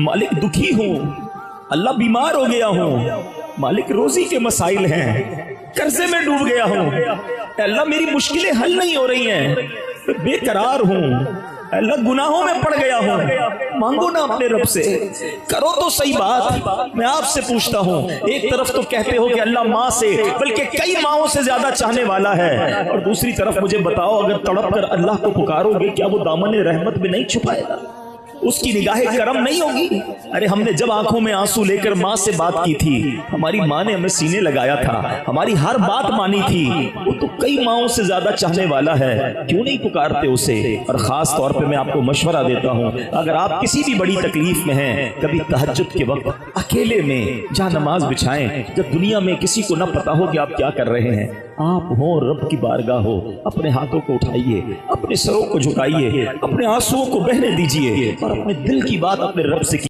मालिक दुखी हूँ, अल्लाह बीमार हो गया हूँ, मालिक रोजी के मसाइल हैं, कर्जे में डूब गया हूँ, अल्लाह मेरी मुश्किलें हल नहीं हो रही हैं, बेकरार हूँ, अल्लाह गुनाहों में पड़ गया हूँ। मांगो ना अपने रब से, करो तो सही बात। मैं आपसे पूछता हूँ, एक तरफ तो कहते हो कि अल्लाह माँ से बल्कि कई माँओं से ज्यादा चाहने वाला है, और दूसरी तरफ मुझे बताओ अगर तड़प कर अल्लाह को पुकारोगे क्या वो दामन रहमत में नहीं छुपाएगा, उसकी निगाहें करम नहीं होगी? अरे हमने जब आंखों में आंसू लेकर माँ से बात की थी, हमारी माँ ने हमें सीने लगाया था, हमारी हर बात मानी थी, वो तो कई माँओं से ज्यादा चाहने वाला है, क्यों नहीं पुकारते उसे? और खास तौर पे मैं आपको मशवरा देता हूँ, अगर आप किसी भी बड़ी तकलीफ में हैं, कभी तहज्जुद के वक्त अकेले में जहाँ नमाज बिछाएं, जब दुनिया में किसी को न पता हो कि आप क्या कर रहे हैं, आप हो रब की बारगाह हो, अपने हाथों को उठाइए, अपने सरों को झुकाइए, अपने आंसुओं को बहने दीजिए और अपने दिल की बात अपने रब से